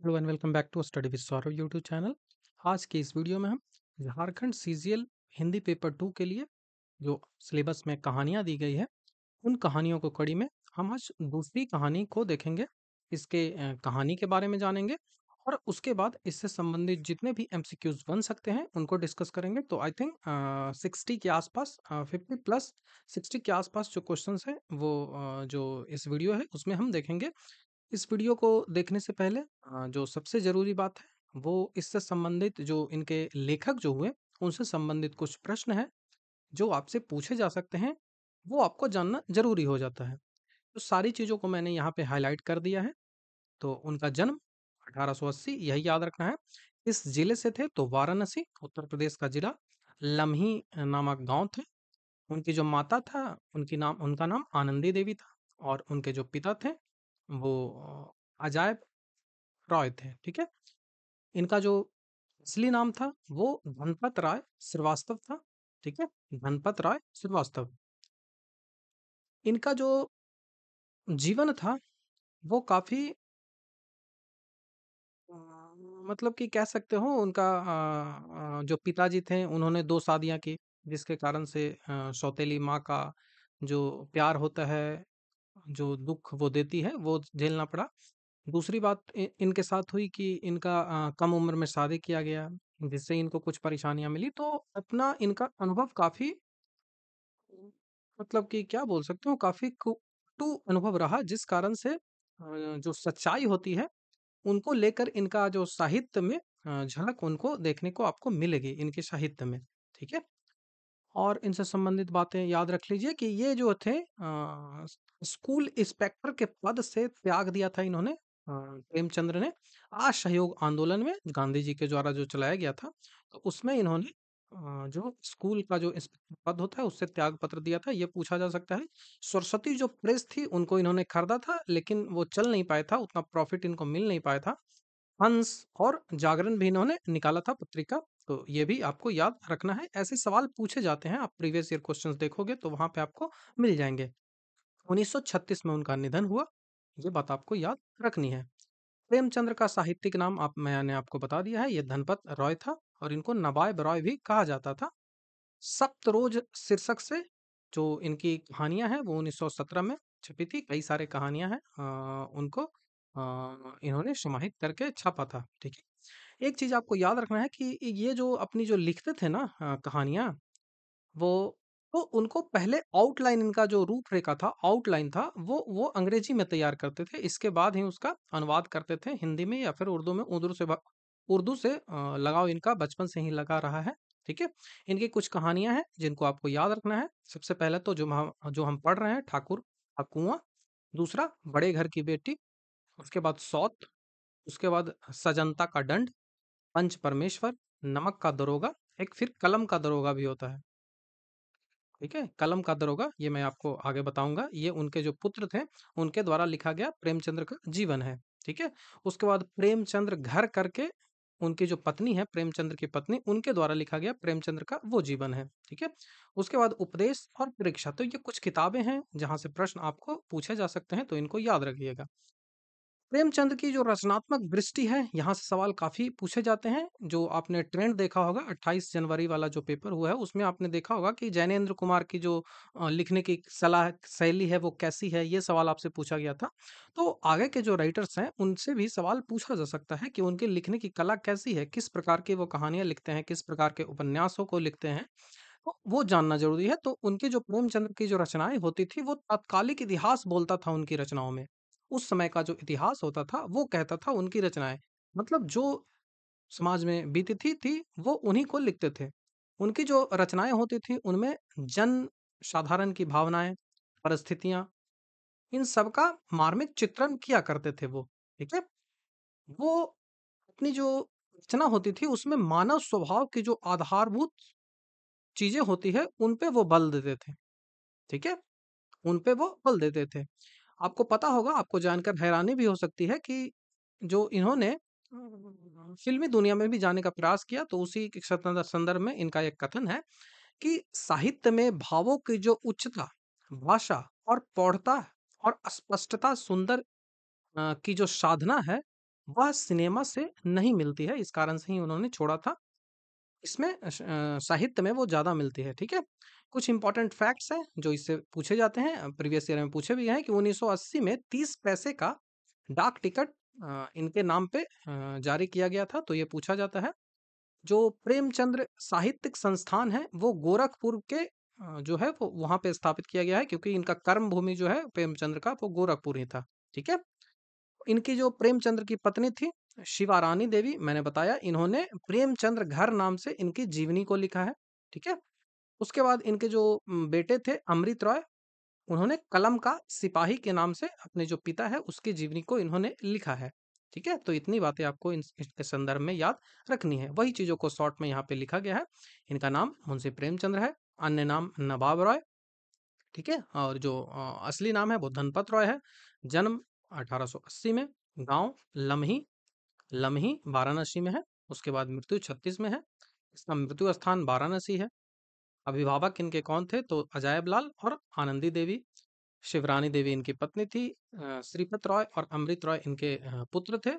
Hello and welcome back to study with Saurabh YouTube channel. आज की इस वीडियो में हम झारखंड सीजीएल हिंदी पेपर 2 के लिए जो सिलेबस में कहानियां दी गई है उन कहानियों को कड़ी में हम आज दूसरी कहानी को देखेंगे। इसके कहानी के बारे में जानेंगे और उसके बाद इससे संबंधित जितने भी एमसीक्यूज बन सकते हैं उनको डिस्कस करेंगे। तो आई थिंक 60 के आसपास 50 प्लस 60 के आसपास जो क्वेश्चंस हैं वो जो इस वीडियो है उसमें हम देखेंगे। इस वीडियो को देखने से पहले जो सबसे ज़रूरी बात है वो इससे संबंधित जो इनके लेखक जो हुए उनसे संबंधित कुछ प्रश्न हैं जो आपसे पूछे जा सकते हैं, वो आपको जानना ज़रूरी हो जाता है। तो सारी चीज़ों को मैंने यहाँ पे हाइलाइट कर दिया है। तो उनका जन्म 1880 यही याद रखना है। इस ज़िले से थे तो वाराणसी उत्तर प्रदेश का ज़िला, लम्ही नामक गाँव थे। उनकी जो माता था उनका नाम आनंदी देवी था और उनके जो पिता थे वो अजायब रॉय थे, ठीक है? इनका जो असली नाम था वो धनपत राय श्रीवास्तव था, ठीक है? धनपत राय श्रीवास्तव। इनका जो जीवन था वो काफ़ी अ, मतलब कि कह सकते हो उनका जो पिताजी थे उन्होंने 2 शादियाँ की, जिसके कारण से सौतेली माँ का जो प्यार होता है, जो दुःख वो देती है, वो झेलना पड़ा। दूसरी बात इनके साथ हुई कि इनका कम उम्र में शादी किया गया, जिससे इनको कुछ परेशानियाँ मिली। तो अपना इनका अनुभव काफ़ी मतलब कि क्या बोल सकते हो काफ़ी कटु अनुभव रहा, जिस कारण से जो सच्चाई होती है, उनको लेकर इनका जो साहित्य में झलक उनको देखने को आपको मिलेगी इनके साहित्य में, ठीक है? और इनसे संबंधित बातें याद रख लीजिए कि ये जो थे स्कूल इंस्पेक्टर के पद से त्याग दिया था इन्होंने प्रेमचंद्र ने असहयोग आंदोलन में गांधी जी के द्वारा जो चलाया गया था। तो उसमें इन्होंने जो स्कूल का जो इंस्पेक्टर पद होता है उससे त्याग पत्र दिया था, ये पूछा जा सकता है। सरस्वती जो प्रेस थी उनको इन्होंने खरीदा था लेकिन वो चल नहीं पाया था, उतना प्रॉफिट इनको मिल नहीं पाया था। हंस और जागरण भी इन्होंने निकाला था पत्रिका, तो ये भी आपको याद रखना है। ऐसे सवाल पूछे जाते हैं, आप प्रीवियस ईयर क्वेश्चंस देखोगे तो वहां पे आपको मिल जाएंगे। 1936 में उनका निधन हुआ, ये बात आपको याद रखनी है। प्रेमचंद्र का साहित्यिक नाम मैंने आपको बता दिया है, ये धनपत रॉय था और इनको नवाब रॉय भी कहा जाता था। सप्तरोज शीर्षक से जो इनकी कहानियां हैं वो 1917 में छपी थी। कई सारे कहानियां हैं, उनको इन्होंने समाहित करके छापा था, ठीक है? एक चीज आपको याद रखना है कि ये जो अपनी जो लिखते थे ना कहानियां, वो तो उनको पहले आउटलाइन, इनका जो रूपरेखा था, आउटलाइन था, वो अंग्रेजी में तैयार करते थे। इसके बाद ही उसका अनुवाद करते थे हिंदी में या फिर उर्दू में। उर्दू से लगाव इनका बचपन से ही लगा रहा है, ठीक है? इनकी कुछ कहानियां हैं जिनको आपको याद रखना है। सबसे पहले तो जो हम पढ़ रहे हैं, ठाकुर का कुआं। दूसरा, बड़े घर की बेटी। उसके बाद सौत। उसके बाद सजनता का दंड। पंच परमेश्वर। नमक का दरोगा। एक फिर कलम का दरोगा भी होता है, ठीक है? कलम का दरोगा ये मैं आपको आगे बताऊंगा। ये उनके जो पुत्र थे उनके द्वारा लिखा गया प्रेमचंद्र का जीवन है, ठीक है? उसके बाद प्रेमचंद्र घर करके उनकी जो पत्नी है, प्रेमचंद्र की पत्नी, उनके द्वारा लिखा गया प्रेमचंद्र का वो जीवन है, ठीक है? उसके बाद उपदेश और परीक्षा। तो ये कुछ किताबें हैं जहां से प्रश्न आपको पूछे जा सकते हैं, तो इनको याद रखिएगा। प्रेमचंद की जो रचनात्मक दृष्टि है, यहाँ से सवाल काफ़ी पूछे जाते हैं। जो आपने ट्रेंड देखा होगा 28 जनवरी वाला जो पेपर हुआ है, उसमें आपने देखा होगा कि जैनेंद्र कुमार की जो लिखने की सलाह शैली है वो कैसी है, ये सवाल आपसे पूछा गया था। तो आगे के जो राइटर्स हैं उनसे भी सवाल पूछा जा सकता है कि उनके लिखने की कला कैसी है, किस प्रकार की वो कहानियाँ लिखते हैं, किस प्रकार के उपन्यासों को लिखते हैं, तो वो जानना ज़रूरी है। तो उनकी जो प्रेमचंद की जो रचनाएँ होती थी, वो तात्कालिक इतिहास बोलता था उनकी रचनाओं में। उस समय का जो इतिहास होता था, वो कहता था उनकी रचनाएँ। मतलब जो समाज में बीती थी, वो उन्हीं को लिखते थे। उनकी जो रचनाएँ होती थी, उनमें जन साधारण की भावनाएँ, परिस्थितियाँ, इन सब का मार्मिक चित्रण किया करते थे वो, ठीक है? वो अपनी जो रचना होती थी, उसमें मानव स्वभाव की जो आधारभूत चीज़ें होती हैं, उन पे वो बल देते थे, ठीक है? उन पे वो बल देते थे। आपको पता होगा, आपको जानकर हैरानी भी हो सकती है कि जो इन्होंने फ़िल्मी दुनिया में भी जाने का प्रयास किया, तो उसी के संदर्भ में इनका एक कथन है कि साहित्य में भावों की जो उच्चता, भाषा और प्रौढ़ता और स्पष्टता सुंदर की जो साधना है, वह सिनेमा से नहीं मिलती है, इस कारण से ही उन्होंने छोड़ा था। इसमें साहित्य में वो ज़्यादा मिलती है, ठीक है? कुछ इम्पोर्टेंट फैक्ट्स हैं जो इससे पूछे जाते हैं, प्रीवियस ईयर में पूछे भी हैं कि 1980 में 30 पैसे का डाक टिकट इनके नाम पे जारी किया गया था, तो ये पूछा जाता है। जो प्रेमचंद्र साहित्यिक संस्थान है, वो गोरखपुर के जो है वो वहाँ पे स्थापित किया गया है, क्योंकि इनका कर्म भूमि जो है प्रेमचंद्र का, वो गोरखपुर ही था, ठीक है? इनकी जो प्रेमचंद्र की पत्नी थी, शिवा रानी देवी, मैंने बताया, इन्होंने प्रेमचंद्र घर नाम से इनकी जीवनी को लिखा है, ठीक है? उसके बाद इनके जो बेटे थे अमृत रॉय, उन्होंने कलम का सिपाही के नाम से अपने जो पिता है उसकी जीवनी को इन्होंने लिखा है, ठीक है? तो इतनी बातें आपको इसके संदर्भ में याद रखनी है। वही चीज़ों को शॉर्ट में यहाँ पे लिखा गया है। इनका नाम मुंशी प्रेमचंद्र है, अन्य नाम नवाब रॉय, ठीक है? और जो असली नाम है वो धनपत रॉय है। जन्म 1880 में, गाँव लम्ही, लम्ही वाराणसी में है। उसके बाद मृत्यु 36 में है। इसका मृत्यु स्थान वाराणसी है। अभिभावक इनके कौन थे? तो अजायब लाल और आनंदी देवी। शिवरानी देवी इनकी पत्नी थी। श्रीपत रॉय और अमृत रॉय इनके पुत्र थे।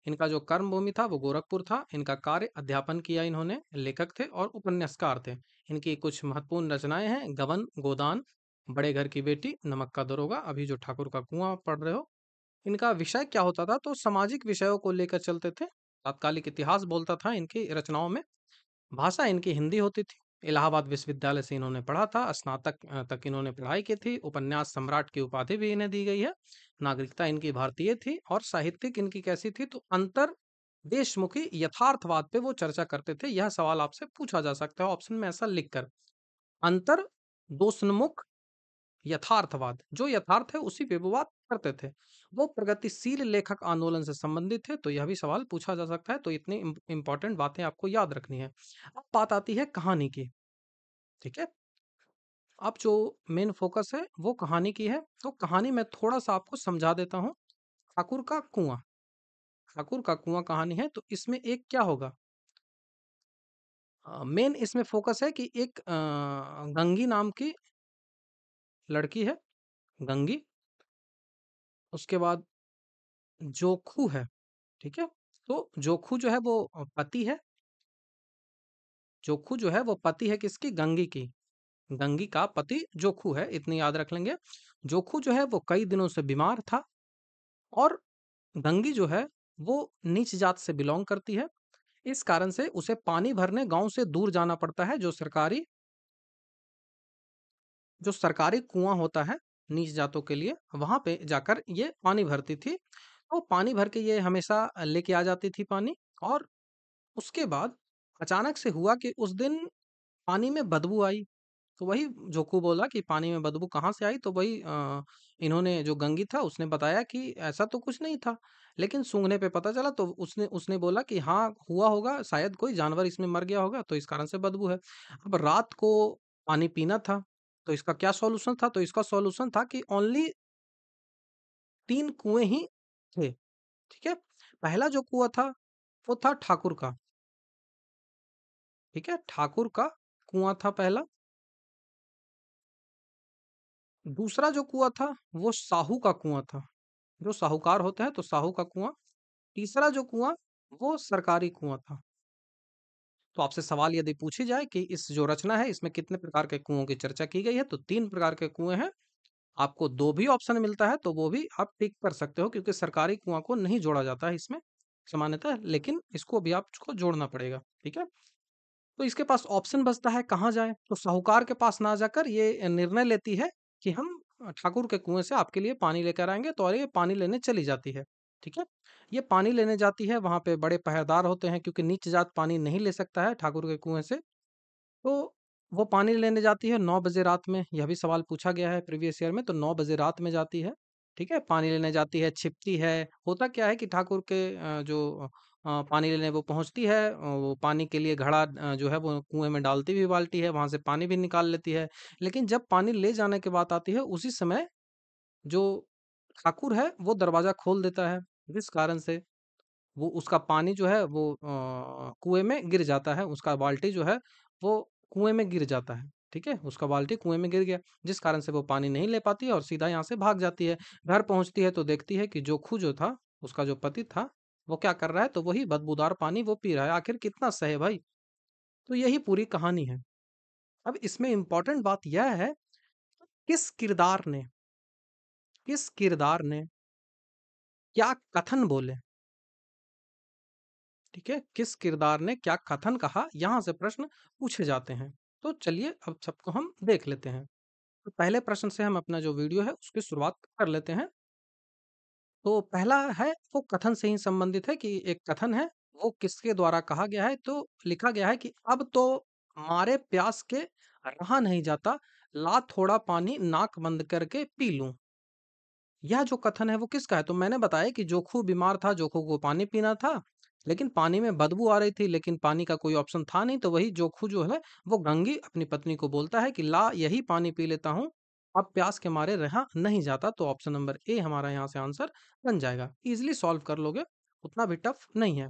इनका जो कर्म भूमि था वो गोरखपुर था। इनका कार्य अध्यापन किया इन्होंने, लेखक थे और उपन्यासकार थे। इनकी कुछ महत्वपूर्ण रचनाएं हैं: गबन, गोदान, बड़े घर की बेटी, नमक का दरोगा, अभी जो ठाकुर का कुआं पढ़ रहे हो। इनका विषय क्या होता था? तो सामाजिक विषयों को लेकर चलते थे। तात्कालिक इतिहास बोलता था इनकी रचनाओं में। भाषा इनकी हिंदी होती थी। इलाहाबाद विश्वविद्यालय से इन्होंने पढ़ा था। स्नातक तक इन्होंने पढ़ाई की थी। उपन्यास सम्राट की उपाधि भी इन्हें दी गई है। नागरिकता इनकी भारतीय थी। और साहित्यिक इनकी कैसी थी? तो अंतर देशमुखी यथार्थवाद पे वो चर्चा करते थे। यह सवाल आपसे पूछा जा सकता है ऑप्शन में ऐसा लिखकर। अंतर दोषन्मुख यथार्थवाद, जो यथार्थ है उसी पे वो बात करते थे। वो प्रगतिशील लेखक आंदोलन से संबंधित थे, तो यह भी सवाल पूछा जा सकता है। तो इतनी इंपॉर्टेंट बातें आपको याद रखनी है। अब बात आती है कहानी की, ठीक है? अब जो मेन फोकस है वो कहानी की है। तो कहानी मैं थोड़ा सा आपको समझा देता हूँ। ठाकुर का कुआं, ठाकुर का कुआं कहानी है। तो इसमें एक क्या होगा, मेन इसमें फोकस है कि एक गंगी नाम की लड़की है, गंगी। उसके बाद जोखू है, ठीक है? तो जोखू जो है वो पति है। जोखू जो है वो पति है किसकी? गंगी की। गंगी का पति जोखू है, इतनी याद रख लेंगे। जोखू जो है वो कई दिनों से बीमार था। और गंगी जो है वो नीच जात से बिलोंग करती है। इस कारण से उसे पानी भरने गांव से दूर जाना पड़ता है। जो सरकारी कुआं होता है नीच जातों के लिए, वहां पे जाकर ये पानी भरती थी। तो पानी भर के ये हमेशा लेके आ जाती थी पानी। और उसके बाद अचानक से हुआ कि उस दिन पानी में बदबू आई। तो वही जोकू बोला कि पानी में बदबू कहाँ से आई? तो वही इन्होंने, जो गंगी था उसने बताया कि ऐसा तो कुछ नहीं था, लेकिन सूंघने पे पता चला। तो उसने उसने बोला कि हाँ हुआ होगा, शायद कोई जानवर इसमें मर गया होगा, तो इस कारण से बदबू है। अब रात को पानी पीना था, तो इसका क्या सॉल्यूशन था? तो इसका सॉल्यूशन था कि ओनली 3 कुएं ही थे, ठीक है? पहला जो कुआं था वो था ठाकुर का, ठीक है? ठाकुर का कुआं था पहला। दूसरा जो कुआं था वो साहू का कुआं था, जो साहूकार होते हैं तो साहू का कुआं। तीसरा जो कुआं वो सरकारी कुआं था। तो आपसे सवाल यदि पूछी जाए कि इस जो रचना है इसमें कितने प्रकार के कुओं की चर्चा की गई है, तो 3 प्रकार के कुएं हैं। आपको 2 भी ऑप्शन मिलता है तो वो भी आप टिक कर सकते हो, क्योंकि सरकारी कुआं को नहीं जोड़ा जाता है इसमें सामान्यतः, लेकिन इसको भी आपको जोड़ना पड़ेगा, ठीक है? तो इसके पास ऑप्शन बचता है कहाँ जाए? तो साहूकार के पास ना जाकर ये निर्णय लेती है कि हम ठाकुर के कुएं से आपके लिए पानी लेकर आएंगे। तो और ये पानी लेने चली जाती है, ठीक है? ये पानी लेने जाती है, वहां पे बड़े पहरेदार होते हैं, क्योंकि नीच जात पानी नहीं ले सकता है ठाकुर के कुएं से। तो वो पानी लेने जाती है 9 बजे रात में। यह भी सवाल पूछा गया है प्रीवियस ईयर में। तो 9 बजे रात में जाती है, ठीक है? पानी लेने जाती है, छिपती है। होता क्या है कि ठाकुर के जो पानी लेने वो पहुंचती है, वो पानी के लिए घड़ा जो है वो कुएं में डालती भी बाल्टी है, वहां से पानी भी निकाल लेती है। लेकिन जब पानी ले जाने की बात आती है, उसी समय जो ठाकुर है वो दरवाजा खोल देता है, जिस कारण से वो उसका पानी जो है वो कुएं में गिर जाता है। उसका बाल्टी जो है वो कुएं में गिर जाता है, ठीक है? उसका बाल्टी कुएं में गिर गया, जिस कारण से वो पानी नहीं ले पाती है और सीधा यहाँ से भाग जाती है। घर पहुंचती है तो देखती है कि जोखू जो था, उसका जो पति था, वो क्या कर रहा है, तो वही बदबूदार पानी वो पी रहा है। आखिर कितना सहे भाई? तो यही पूरी कहानी है। अब इसमें इम्पोर्टेंट बात यह है, किस किरदार ने किस किरदार ने क्या कथन बोले, ठीक है? किस किरदार ने क्या कथन कहा, यहाँ से प्रश्न पूछे जाते हैं। तो चलिए अब सबको हम देख लेते हैं। तो पहले प्रश्न से हम अपना जो वीडियो है उसकी शुरुआत कर लेते हैं। तो पहला है वो कथन से ही संबंधित है कि एक कथन है, वो किसके द्वारा कहा गया है, तो लिखा गया है कि अब तो मारे प्यास के रहा नहीं जाता, ला थोड़ा पानी नाक बंद करके पी लूं। यह जो कथन है वो किसका है? तो मैंने बताया कि जोखू बीमार था, जोखू को पानी पीना था, लेकिन पानी में बदबू आ रही थी, लेकिन पानी का कोई ऑप्शन था नहीं, तो वही जोखू जो है वो गंगी अपनी पत्नी को बोलता है कि ला यही पानी पी लेता हूँ, अब प्यास के मारे रहा नहीं जाता। तो ऑप्शन नंबर ए हमारा यहाँ से आंसर बन जाएगा। इजिली सॉल्व कर लोगे, उतना भी टफ नहीं है।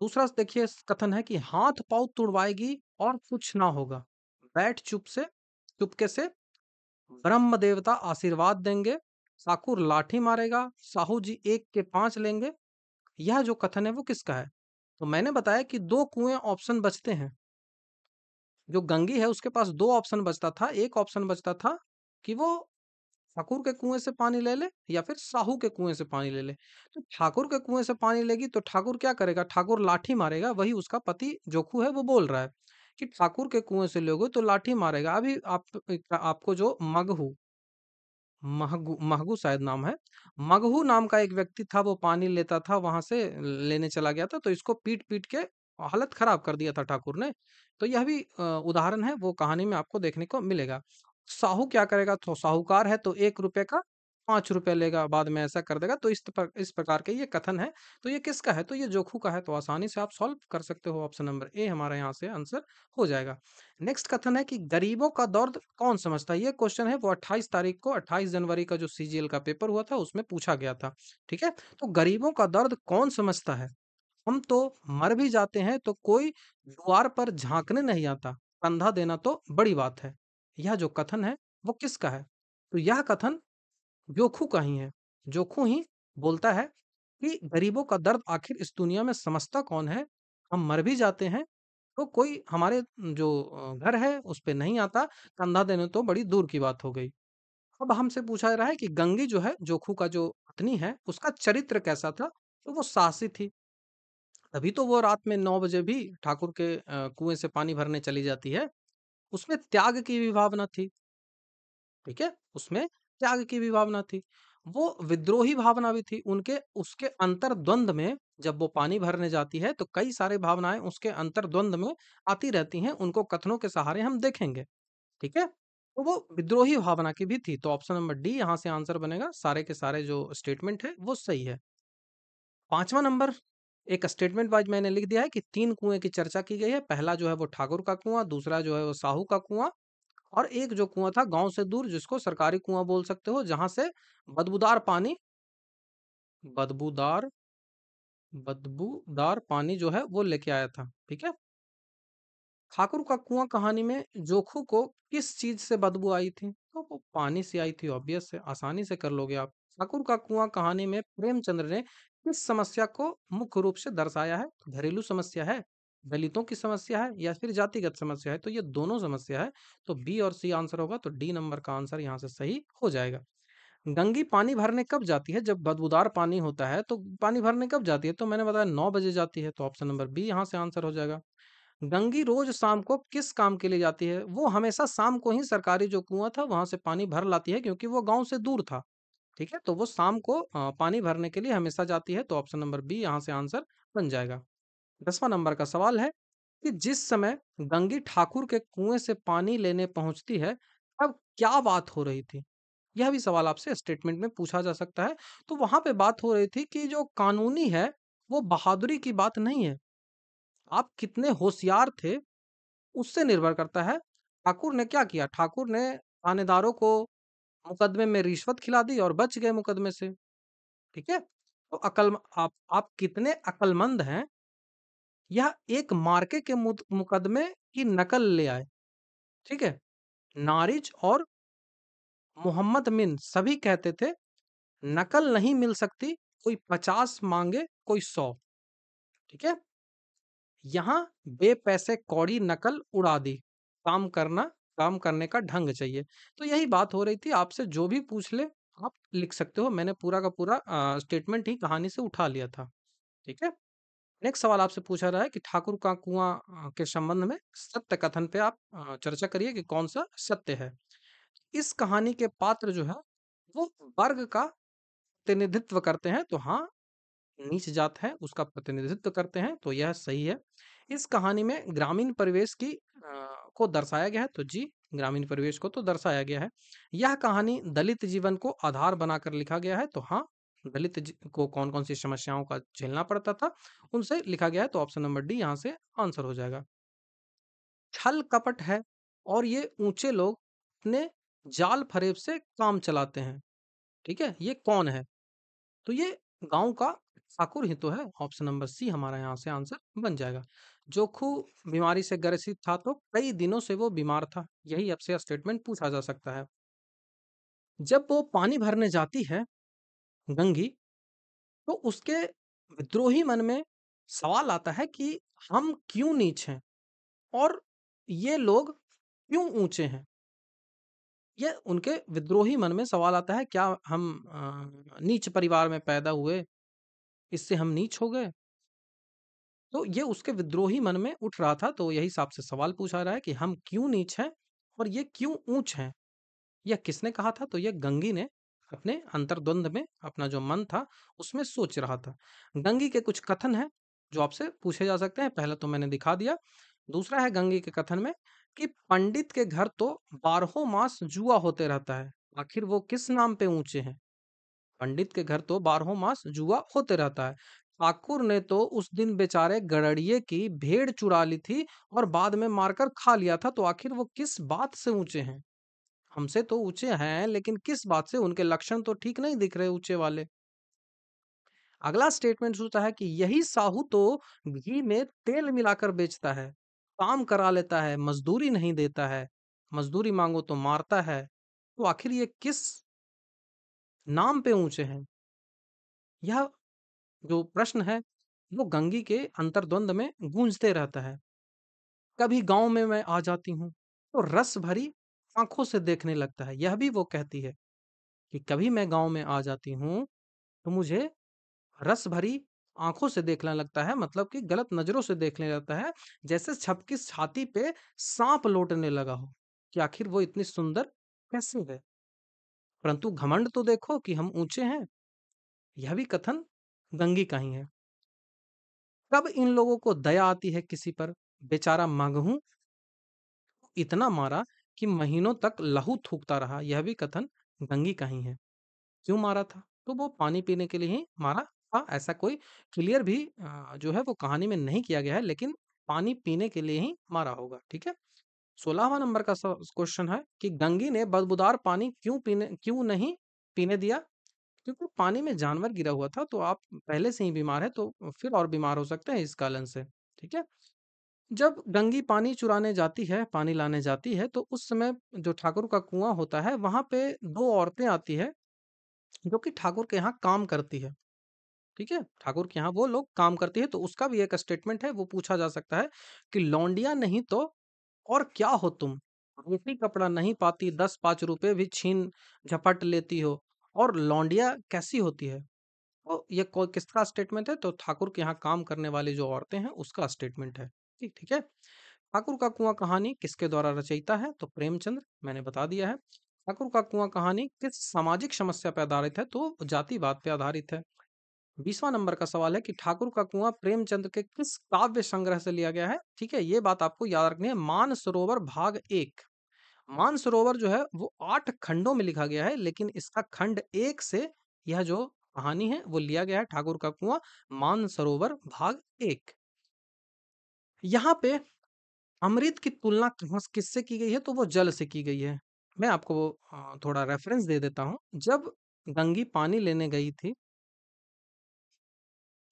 दूसरा देखिए कथन है कि हाथ पाँव तुड़वाएगी और कुछ ना होगा, बैठ चुपके से, ब्रह्म देवता आशीर्वाद देंगे, ठाकुर लाठी मारेगा, साहू जी एक के पांच लेंगे। यह जो कथन है वो किसका है? तो मैंने बताया कि दो कुएं ऑप्शन बचते हैं। जो गंगी है उसके पास दो ऑप्शन बचता था। एक ऑप्शन बचता था कि वो ठाकुर के कुएं से पानी ले ले या फिर साहू के कुएं से पानी ले ले। तो ठाकुर के कुएं से पानी लेगी तो ठाकुर क्या करेगा? ठाकुर लाठी मारेगा। वही उसका पति जोखू है वो बोल रहा है कि ठाकुर के कुएं से लोगे तो लाठी मारेगा। अभी आपको जो मगहू महगू महगू शायद नाम है। मगहू नाम का एक व्यक्ति था, वो पानी लेता था, वहां से लेने चला गया था, तो इसको पीट पीट के हालत खराब कर दिया था ठाकुर ने। तो यह भी उदाहरण है, वो कहानी में आपको देखने को मिलेगा। साहू क्या करेगा? तो साहूकार है तो 1 रुपए का 5 रुपए लेगा, बाद में ऐसा कर देगा। तो इस प्रकार के ये कथन है। तो ये किसका है? तो ये जोखू का है। तो आसानी से आप सॉल्व कर सकते हो। ऑप्शन नंबर ए हमारा यहाँ से आंसर हो जाएगा। नेक्स्ट कथन है कि गरीबों का दर्द कौन समझता है? ये क्वेश्चन है वो 28 तारीख को 28 जनवरी का जो सीजीएल का पेपर हुआ था उसमें पूछा गया था। ठीक है, तो गरीबों का दर्द कौन समझता है? हम तो मर भी जाते हैं तो कोई द्वार पर झांकने नहीं आता, कंधा देना तो बड़ी बात है। यह जो कथन है वो किसका है? तो यह कथन जोखू का ही है। जोखू ही बोलता है कि गरीबों का दर्द आखिर इस दुनिया में समझता कौन है? हम मर भी जाते हैं तो कोई हमारे जो घर है उस पे नहीं आता, कंधा देने तो बड़ी दूर की बात हो गई। अब हमसे पूछा जा रहा है कि गंगी जो है, जोखू का जो पत्नी है, उसका चरित्र कैसा था? तो वो साहसी थी। तभी तो वो रात में 9 बजे भी ठाकुर के कुएं से पानी भरने चली जाती है। उसमें त्याग की भी भावना थी। ठीक है? उसमें त्याग की भी भावना थी। वो विद्रोही भावना भी थी। उनके उसके अंतर्द्वंद में जब वो पानी भरने जाती है तो कई सारी भावनाएँ उसके अंतर्द्वंद में आती रहती हैं। उनको कथनों के सहारे हम देखेंगे। ठीक है? तो वो विद्रोही भावना की भी थी। तो ऑप्शन नंबर डी यहाँ से आंसर बनेगा। सारे के सारे जो स्टेटमेंट है वो सही है। 5वां नंबर, एक स्टेटमेंट वाइज़ मैंने लिख दिया है कि 3 कुएँ की चर्चा की गई है। पहला जो है वो ठाकुर का कुआँ, दूसरा जो है वो साहू का कुआँ और एक जो कुआँ था गाँव से दूर जिसको सरकारी कुआँ बोल सकते हो, जहाँ से बदबूदार पानी बदबूदार बदबूदार पानी जो है वो लेके आया था। ठीक है? ठाकुर का कुआँ कहानी में जोखू को किस चीज से बदबू आई थी? तो वो पानी से आई थी। ऑब्वियस है, आसानी से कर लोगे आप। ठाकुर का कुआँ कहानी में प्रेमचंद्र ने किस समस्या को मुख्य रूप से दर्शाया है? तो घरेलू समस्या है, दलितों की समस्या है या फिर जातिगत समस्या है? तो ये दोनों समस्या है। तो बी और सी आंसर होगा। तो डी नंबर का आंसर यहाँ से सही हो जाएगा। गंगी पानी भरने कब जाती है? जब बदबूदार पानी होता है तो पानी भरने कब जाती है? तो मैंने बताया 9 बजे जाती है। तो ऑप्शन नंबर बी यहाँ से आंसर हो जाएगा। गंगी रोज शाम को किस काम के लिए जाती है? वो हमेशा शाम को ही सरकारी जो कुआँ था वहां से पानी भर लाती है, क्योंकि वो गांव से दूर था। ठीक है, तो वो शाम को पानी भरने के लिए हमेशा जाती है। तो ऑप्शन नंबर बी यहाँ से आंसर बन जाएगा। 10वां नंबर का सवाल है कि जिस समय गंगी ठाकुर के कुएं से पानी लेने पहुंचती है, अब क्या बात हो रही थी? यह भी सवाल आपसे स्टेटमेंट में पूछा जा सकता है। तो वहां पे बात हो रही थी कि जो कानूनी है वो बहादुरी की बात नहीं है, आप कितने होशियार थे उससे निर्भर करता है। ठाकुर ने क्या किया? ठाकुर ने थानेदारों को मुकदमे में रिश्वत खिला दी और बच गए मुकदमे से। ठीक है? तो आप कितने अक्लमंद हैं? यह एक मार्के के मुकदमे की नकल ले आए। ठीक है? नारिज और मोहम्मद मिन सभी कहते थे नकल नहीं मिल सकती, कोई 50 माँगे, कोई 100, ठीक है? यहाँ बेपैसे कौड़ी नकल उड़ा दी, काम करना काम करने का ढंग चाहिए। तो यही बात हो रही थी, आपसे जो भी पूछ ले, आप लिख सकते हो। मैंने पूरा का पूरा स्टेटमेंट ही कहानी से उठा लिया था, ठीक है? नेक्स्ट सवाल आपसे पूछा रहा है कि ठाकुर का कुआँ के संबंध में सत्य कथन पे आप चर्चा करिए कि कौन-सा सत्य है। इस कहानी के पात्र जो है, वो वर्ग का प्रतिनिधित्व करते हैं, तो हाँ, नीच जात है, उसका प्रतिनिधित्व करते हैं, तो यह सही है। इस कहानी में ग्रामीण परिवेश की को दर्शाया गया है, तो जी, ग्रामीण परिवेश को तो दर्शाया गया है। यह कहानी दलित जीवन को आधार बनाकर लिखा गया है, तो हाँ, दलित को कौन-कौन सी समस्याओं का झेलना पड़ता था, उनसे लिखा गया है, तो ऑप्शन नंबर डी यहाँ से आंसर हो जाएगा। छल कपट है और ये ऊंचे लोग अपने जाल फरेब से काम चलाते हैं, ठीक है? ये कौन है? तो ये गाँव का ठाकुर ही तो है। ऑप्शन नंबर सी हमारा यहाँ से आंसर बन जाएगा। जोखू बीमारी से ग्रसित था, तो कई दिनों से वो बीमार था। यही आपसे स्टेटमेंट पूछा जा सकता है। जब वो पानी भरने जाती है गंगी, तो उसके विद्रोही मन में सवाल आता है कि हम क्यों नीच हैं और ये लोग क्यों ऊंचे हैं? ये उनके विद्रोही मन में सवाल आता है, क्या हम नीच परिवार में पैदा हुए, इससे हम नीच हो गए? तो ये उसके विद्रोही मन में उठ रहा था, तो यही हिसाब से सवाल पूछा रहा है कि हम क्यों नीच हैं और ये क्यों ऊंच हैं? यह किसने कहा था? तो ये गंगी ने अपने अंतर्द्वंद में अपना जो मन था उसमें सोच रहा था। गंगी के कुछ कथन हैं जो आपसे पूछे जा सकते हैं। पहला तो मैंने दिखा दिया। दूसरा है गंगी के कथन में कि पंडित के घर तो बारहों मास जुआ होते रहता है, आखिर वो किस नाम पे ऊंचे हैं? पंडित के घर तो बारहों मास जुआ होते रहता है। ठाकुर ने तो उस दिन बेचारे गड़रिये की भेड़ चुरा ली थी और बाद में मारकर खा लिया था, तो आखिर वो किस बात से ऊंचे हैं? हमसे तो ऊंचे हैं, लेकिन किस बात से? उनके लक्षण तो ठीक नहीं दिख रहे ऊंचे वाले। अगला स्टेटमेंट सोचता है कि यही साहू तो घी में तेल मिलाकर बेचता है, काम करा लेता है, मजदूरी नहीं देता है, मजदूरी मांगो तो मारता है, तो आखिर ये किस नाम पे ऊंचे हैं? यह जो प्रश्न है वो गंगी के अंतर्द्वंद में गूंजते रहता है। कभी गांव में मैं आ जाती हूँ तो रस भरी आंखों से देखने लगता है। यह भी वो कहती है कि कभी मैं गांव में आ जाती हूँ तो मुझे रस भरी आंखों से देखने लगता है, मतलब कि गलत नजरों से देखने लगता है, जैसे छपकी छाती पे सांप लौटने लगा हो कि आखिर वो इतनी सुंदर कैसे है। परंतु घमंड तो देखो कि हम ऊंचे हैं। यह भी कथन गंगी का ही है। कब इन लोगों को दया आती है किसी पर, बेचारा मगहू इतना मारा कि महीनों तक लहू थूकता रहा। यह भी कथन गंगी का ही है। क्यों मारा था? तो वो पानी पीने के लिए ही मारा था। ऐसा कोई क्लियर भी जो है वो कहानी में नहीं किया गया है, लेकिन पानी पीने के लिए ही मारा होगा, ठीक है? 16वां नंबर का क्वेश्चन है कि गंगी ने बदबूदार पानी क्यों नहीं पीने दिया? क्योंकि पानी में जानवर गिरा हुआ था, तो आप पहले से ही बीमार है, तो फिर और बीमार हो सकते हैं इस कारण से, ठीक है? जब गंगी पानी चुराने जाती है, पानी लाने जाती है, तो उस समय जो ठाकुर का कुआँ होता है, वहाँ पे 2 औरतें आती हैं, जो कि ठाकुर के यहाँ काम करती है, ठीक है? ठाकुर के यहाँ वो लोग काम करती है, तो उसका भी एक स्टेटमेंट है, वो पूछा जा सकता है कि लौंडिया नहीं तो और क्या हो तुम? रोटी कपड़ा नहीं पाती, 10-5 रुपए भी छीन झपट लेती हो और लौंडिया कैसी होती है? तो ये किसका स्टेटमेंट है? तो ठाकुर के यहाँ काम करने वाली जो औरतें हैं, उसका स्टेटमेंट है। ठीक ठीक है। ठाकुर का कुआं कहानी किसके द्वारा रचयिता है? तो प्रेमचंद्र, मैंने बता दिया है। ठाकुर का कुआं कहानी किस सामाजिक समस्या पर आधारित है? तो जातिवाद पे आधारित है। 20वां नंबर का सवाल है कि ठाकुर का कुआं प्रेमचंद के किस काव्य संग्रह से लिया गया है? ठीक है, ये बात आपको याद रखनी है। मानसरोवर भाग 1। मानसरोवर जो है वो 8 खंडों में लिखा गया है, लेकिन इसका खंड 1 से यह जो कहानी है वो लिया गया है, ठाकुर का कुआं मानसरोवर भाग 1। यहाँ पे अमृत की तुलना कहाँ किससे की गई है? तो वो जल से की गई है। मैं आपको थोड़ा रेफरेंस दे देता हूँ। जब गंगी पानी लेने गई थी,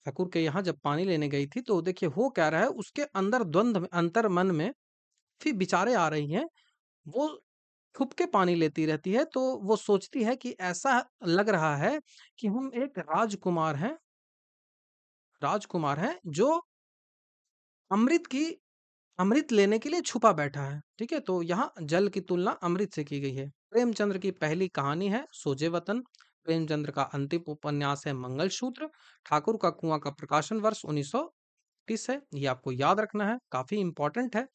ठाकुर के यहाँ जब पानी लेने गई थी, तो देखिए हो क्या रहा है, उसके अंदर द्वंद में, अंतर मन में फिर विचारें आ रही हैं। वो छुप के पानी लेती रहती है, तो वो सोचती है कि ऐसा लग रहा है कि हम एक राजकुमार हैं जो अमृत की अमृत लेने के लिए छुपा बैठा है। ठीक है? तो यहाँ जल की तुलना अमृत से की गई है। प्रेमचंद्र की पहली कहानी है सोजे वतन। प्रेमचंद्र का अंतिम उपन्यास है मंगलसूत्र। ठाकुर का कुआं का प्रकाशन वर्ष 1930 है। ये आपको याद रखना है, काफी इंपॉर्टेंट है।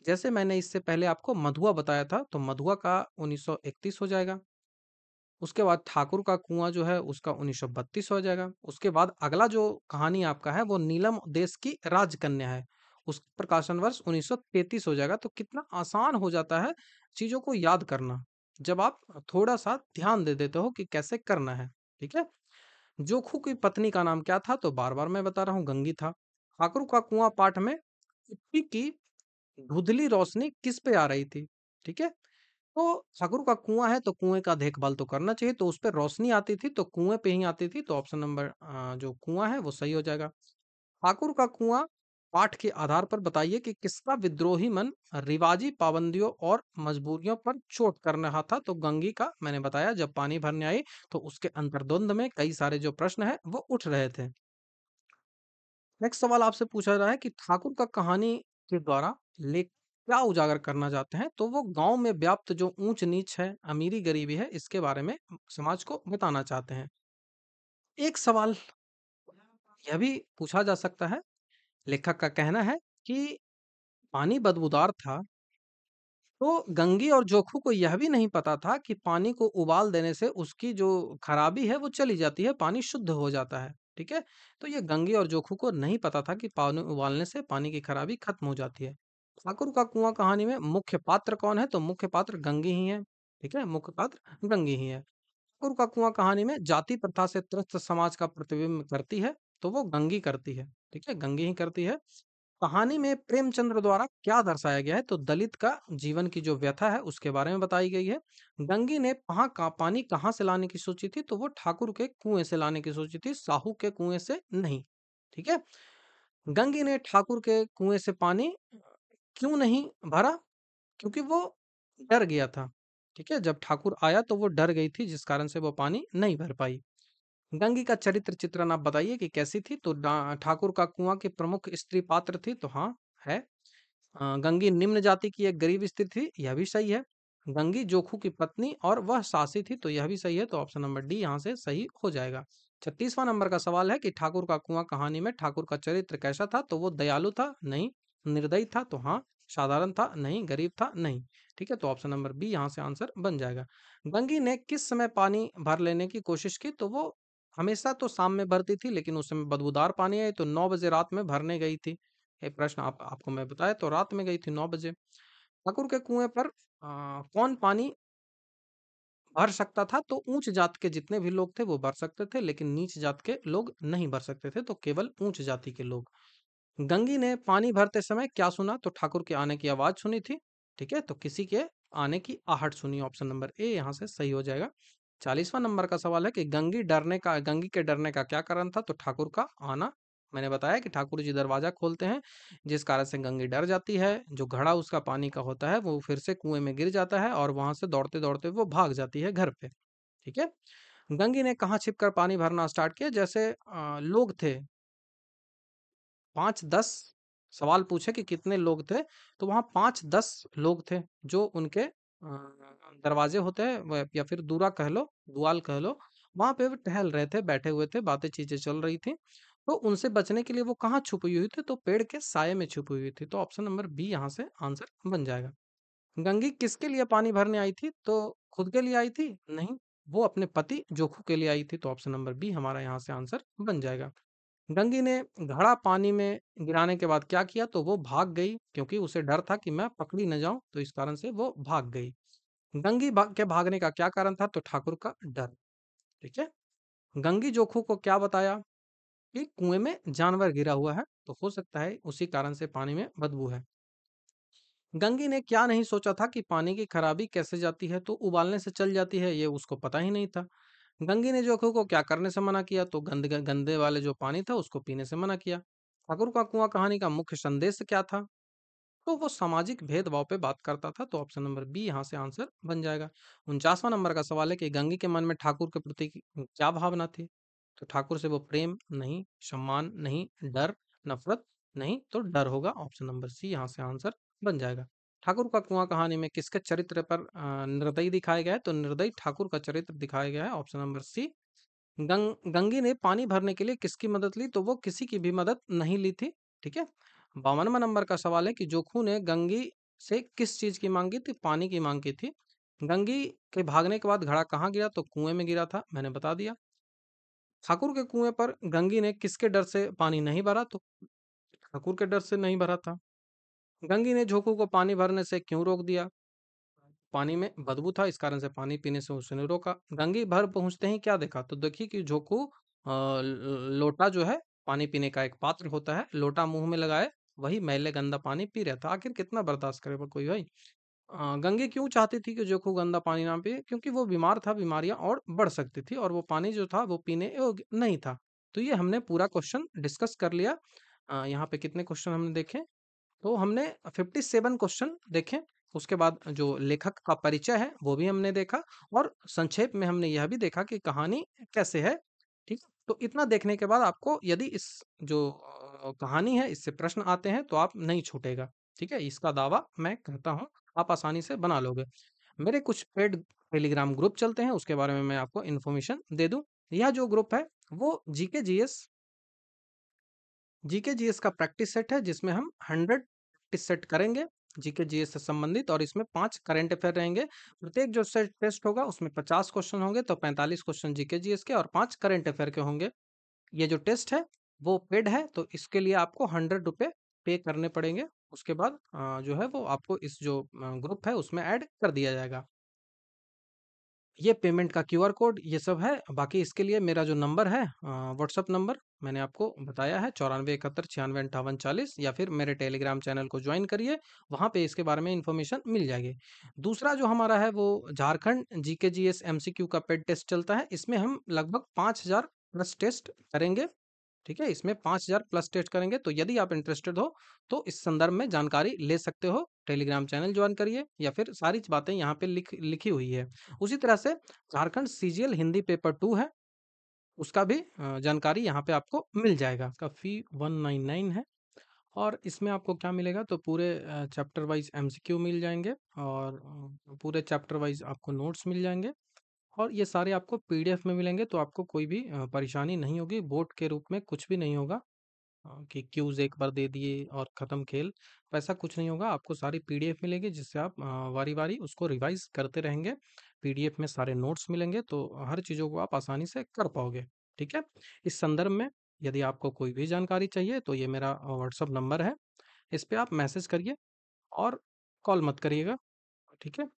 जैसे मैंने इससे पहले आपको मधुआ बताया था, तो मधुआ का 1931 हो जाएगा। उसके बाद ठाकुर का कुआं जो है उसका 1932 हो जाएगा। उसके बाद अगला जो कहानी आपका है वो नीलम देश की राजकन्या है। उसका प्रकाशन वर्ष 1933 हो जाएगा। तो कितना आसान हो जाता है चीजों को याद करना, जब आप थोड़ा सा ध्यान दे देते हो कि कैसे करना है। ठीक है? जोखू की पत्नी का नाम क्या था? तो बार बार मैं बता रहा हूँ, गंगी था। ठाकुर का कुआं पाठ में मिट्टी की धुंधली रोशनी किस पे आ रही थी? ठीक है? तो ठाकुर का कुआं है तो कुएं का देखभाल तो करना चाहिए, तो उस पे रोशनी आती थी तो कुएं पे ही आती थी, तो ऑप्शन नंबर जो कुआं है वो सही हो जाएगा। ठाकुर का कुआं पाठ के आधार पर बताइए कि किसका विद्रोही मन रिवाजी पाबंदियों और मजबूरियों पर चोट कर रहा था? तो गंगी का मैंने बताया, जब पानी भरने आई तो उसके अंतर्द्वंद में कई सारे जो प्रश्न है वो उठ रहे थे। नेक्स्ट सवाल आपसे पूछा जा रहा है कि ठाकुर का कहानी के द्वारा लेख क्या उजागर करना चाहते हैं? तो वो गांव में व्याप्त जो ऊंच नीच है, अमीरी गरीबी है, इसके बारे में समाज को बताना चाहते हैं। एक सवाल यह भी पूछा जा सकता है, लेखक का कहना है कि पानी बदबूदार था, तो गंगी और जोखू को यह भी नहीं पता था कि पानी को उबाल देने से उसकी जो खराबी है वो चली जाती है, पानी शुद्ध हो जाता है। ठीक है? तो ये गंगी और जोखू को नहीं पता था कि पानी उबालने से पानी की खराबी खत्म हो जाती है। ठाकुर का कुआं कहानी में मुख्य पात्र कौन है? तो मुख्य पात्र गंगी ही है। ठीक है? मुख्य पात्र गंगी ही है। ठाकुर का कुआं कहानी में जाति प्रथा से त्रस्त समाज का प्रतिबिंब करती है, तो वो गंगी करती है। ठीक है? गंगी ही करती है। कहानी में प्रेमचंद्र द्वारा क्या दर्शाया गया है? तो दलित का जीवन की जो व्यथा है उसके बारे में बताई गई है। गंगी ने पहा का पानी कहाँ से लाने की सोची थी? तो वो ठाकुर के कुएं से लाने की सोची थी, साहू के कुएं से नहीं। ठीक है? गंगी ने ठाकुर के कुएं से पानी क्यों नहीं भरा? क्योंकि वो डर गया था। ठीक है? जब ठाकुर आया तो वो डर गई थी, जिस कारण से वो पानी नहीं भर पाई। गंगी का चरित्र चित्रण आप बताइए कि कैसी थी? तो ठाकुर का कुआं की प्रमुख स्त्री पात्र थी, तो हाँ है। गंगी निम्न जाति की एक गरीब स्त्री थी, यह भी सही है। गंगी जोखू की पत्नी और वह सासी थी, तो यह भी सही है। तो ऑप्शन नंबर डी यहाँ से सही हो जाएगा। 36वां नंबर का सवाल है कि ठाकुर का कुआं कहानी में ठाकुर का चरित्र कैसा था? तो वो दयालु था? नहीं। निर्दयी था? तो हाँ। साधारण था? नहीं। गरीब था? नहीं। ठीक है? तो ऑप्शन नंबर बी यहाँ से आंसर बन जाएगा। गंगी ने किस समय पानी भर लेने की कोशिश की? तो वो हमेशा तो शाम में भरती थी, लेकिन उस समय बदबूदार पानी आई तो 9 बजे रात में भरने गई थी। ये प्रश्न आपको मैं बताया, तो रात में गई थी 9 बजे। ठाकुर के कुएं पर कौन पानी भर सकता था? तो ऊंच जात के जितने भी लोग थे वो भर सकते थे, लेकिन नीच जात के लोग नहीं भर सकते थे, तो केवल ऊंच जाति के लोग। गंगी ने पानी भरते समय क्या सुना? तो ठाकुर के आने की आवाज सुनी थी। ठीक है? तो किसी के आने की आहट सुनी। ऑप्शन नंबर ए यहाँ से सही हो जाएगा। 40वां नंबर का सवाल है कि गंगी के डरने का क्या कारण था? तो ठाकुर का आना। मैंने बताया कि ठाकुर जी दरवाजा खोलते हैं, जिस कारण से गंगी डर जाती है। जो घड़ा उसका पानी का होता है वो फिर से कुएं में गिर जाता है और वहां से दौड़ते दौड़ते वो भाग जाती है घर पे। ठीक है? गंगी ने कहाँ छिपकर पानी भरना स्टार्ट किया? जैसे लोग थे 5-10, सवाल पूछे कि कितने लोग थे, तो वहाँ 5-10 लोग थे जो उनके दरवाजे होते हैं या फिर दूरा कह लो, दुआल कह लो, वहाँ पे वो टहल रहे थे, बैठे हुए थे, बातें चीजें चल रही थी। तो उनसे बचने के लिए वो कहाँ छुपी हुई थी? तो पेड़ के साये में छुपी हुई थी। तो ऑप्शन नंबर बी यहाँ से आंसर बन जाएगा। गंगी किसके लिए पानी भरने आई थी? तो खुद के लिए आई थी? नहीं, वो अपने पति जोखू के लिए आई थी। तो ऑप्शन नंबर बी हमारा यहाँ से आंसर बन जाएगा। गंगी ने घड़ा पानी में गिराने के बाद क्या किया? तो वो भाग गई, क्योंकि उसे डर था कि मैं पकड़ी न जाऊं, तो इस कारण से वो भाग गई। गंगी के भागने का क्या कारण था? तो ठाकुर का डर। ठीक है? गंगी जोखू को क्या बताया कि कुएं में जानवर गिरा हुआ है, तो हो सकता है उसी कारण से पानी में बदबू है। गंगी ने क्या नहीं सोचा था कि पानी की खराबी कैसे जाती है? तो उबालने से चल जाती है, ये उसको पता ही नहीं था। गंगी ने जोखू को क्या करने से मना किया? तो गंदे वाले जो पानी था उसको पीने से मना किया। ठाकुर का कुआं कहानी का मुख्य संदेश क्या था? तो वो सामाजिक भेदभाव पे बात करता था, तो ऑप्शन नंबर बी यहाँ से आंसर बन जाएगा। 49वां नंबर का सवाल है कि गंगी के मन में ठाकुर के प्रति क्या भावना थी? तो ठाकुर से वो प्रेम नहीं, सम्मान नहीं, डर, नफरत नहीं, तो डर होगा। ऑप्शन नंबर सी यहाँ से आंसर बन जाएगा। ठाकुर का कुआं कहानी में किसके चरित्र पर निर्दयी दिखाया गया है? तो निर्दयी ठाकुर का चरित्र दिखाया गया है। Option number C. गंगी ने पानी भरने के लिए किसकी मदद ली? तो वो किसी की भी मदद नहीं ली थी। ठीक है। 52वां नंबर का सवाल है कि जोखू ने गंगी से किस चीज की मांग की थी? पानी की मांग की थी। गंगी के भागने के बाद घड़ा कहाँ गिरा? तो कुएं में गिरा था, मैंने बता दिया। ठाकुर के कुएं पर गंगी ने किसके डर से पानी नहीं भरा? तो ठाकुर के डर से नहीं भरा था। गंगी ने जोखू को पानी भरने से क्यों रोक दिया? पानी में बदबू था, इस कारण से पानी पीने से उसने रोका। गंगी भर पहुंचते ही क्या देखा? तो देखिए कि जोकू लोटा जो है, पानी पीने का एक पात्र होता है, लोटा मुंह में लगाए वही मैले गंदा पानी पी रहा था। आखिर कितना बर्दाश्त करे कोई भाई। गंगे क्यों चाहती थी कि जोकू गंदा पानी ना पिए? क्योंकि वो बीमार था, बीमारियां और बढ़ सकती थी, और वो पानी जो था वो पीने योग्य नहीं था। तो ये हमने पूरा क्वेश्चन डिस्कस कर लिया। यहाँ पे कितने क्वेश्चन हमने देखे? तो हमने 57 क्वेश्चन देखे। उसके बाद जो लेखक का परिचय है वो भी हमने देखा, और संक्षेप में हमने यह भी देखा कि कहानी कैसे है। ठीक। तो इतना देखने के बाद आपको यदि इस जो कहानी है इससे प्रश्न आते हैं तो आप नहीं छूटेगा। ठीक है, इसका दावा मैं कहता हूँ, आप आसानी से बना लोगे। मेरे कुछ पेड टेलीग्राम ग्रुप चलते हैं, उसके बारे में मैं आपको इन्फॉर्मेशन दे दूं। यह जो ग्रुप है वो जीके जीएस जीके जीएस का प्रैक्टिस सेट है, जिसमें हम 100 प्रैक्टिस सेट करेंगे जीके जीएस से संबंधित, और इसमें 5 करंट अफेयर रहेंगे। प्रत्येक जो सेट टेस्ट होगा उसमें 50 क्वेश्चन होंगे, तो 45 क्वेश्चन जीके जीएस के और 5 करंट अफेयर के होंगे। ये जो टेस्ट है वो पेड है, तो इसके लिए आपको 100 रुपये पे करने पड़ेंगे। उसके बाद जो है वो आपको इस जो ग्रुप है उसमें ऐड कर दिया जाएगा। ये पेमेंट का क्यूआर कोड ये सब है। बाकी इसके लिए मेरा जो नंबर है, व्हाट्सअप नंबर मैंने आपको बताया है, 94 71 96 58 40, या फिर मेरे टेलीग्राम चैनल को ज्वाइन करिए, वहाँ पे इसके बारे में इंफॉर्मेशन मिल जाएगी। दूसरा जो हमारा है वो झारखंड जीके जीएस एमसीक्यू का पेड टेस्ट चलता है। इसमें हम लगभग 5000 प्लस टेस्ट करेंगे। ठीक है, इसमें 5000 प्लस टेस्ट करेंगे। तो यदि आप इंटरेस्टेड हो तो इस संदर्भ में जानकारी ले सकते हो, टेलीग्राम चैनल ज्वाइन करिए, या फिर सारी बातें यहाँ पे लिखी हुई है। उसी तरह से झारखंड सीजीएल हिंदी पेपर 2 है, उसका भी जानकारी यहाँ पे आपको मिल जाएगा। इसका फी 199 है, और इसमें आपको क्या मिलेगा? तो पूरे चैप्टर वाइज एमसीक्यू मिल जाएंगे, और पूरे चैप्टर वाइज आपको नोट्स मिल जाएंगे, और ये सारे आपको पीडीएफ में मिलेंगे। तो आपको कोई भी परेशानी नहीं होगी, बोर्ड के रूप में कुछ भी नहीं होगा कि क्यूज एक बार दे दिए और खत्म खेल। वैसा कुछ नहीं होगा, आपको सारी पीडीएफ मिलेगी, जिससे आप वारी वारी उसको रिवाइज करते रहेंगे। पीडीएफ में सारे नोट्स मिलेंगे, तो हर चीज़ों को आप आसानी से कर पाओगे। ठीक है। इस संदर्भ में यदि आपको कोई भी जानकारी चाहिए तो ये मेरा व्हाट्सअप नंबर है, इस पे आप मैसेज करिए और कॉल मत करिएगा। ठीक है,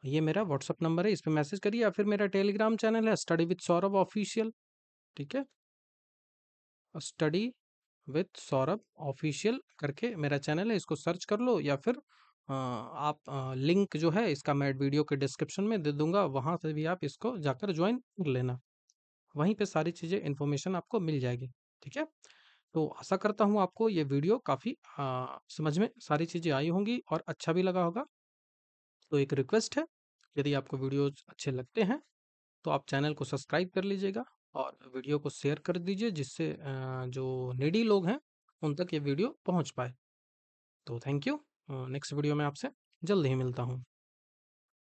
ये मेरा व्हाट्सअप नंबर है, इस पे मैसेज करिए, या फिर मेरा टेलीग्राम चैनल है स्टडी विद सौरभ ऑफिशियल। ठीक है, स्टडी विद सौरभ ऑफिशियल करके मेरा चैनल है, इसको सर्च कर लो, या फिर आप लिंक जो है इसका मैं वीडियो के डिस्क्रिप्शन में दे दूंगा, वहां से भी आप इसको जाकर ज्वाइन कर लेना। वहीं पे सारी चीज़ें इन्फॉर्मेशन आपको मिल जाएगी। ठीक है, तो आशा करता हूँ आपको ये वीडियो काफ़ी समझ में सारी चीज़ें आई होंगी और अच्छा भी लगा होगा। तो एक रिक्वेस्ट है, यदि आपको वीडियोज अच्छे लगते हैं तो आप चैनल को सब्सक्राइब कर लीजिएगा, और वीडियो को शेयर कर दीजिए, जिससे जो नीडी लोग हैं उन तक ये वीडियो पहुंच पाए। तो थैंक यू। नेक्स्ट वीडियो में आपसे जल्द ही मिलता हूँ।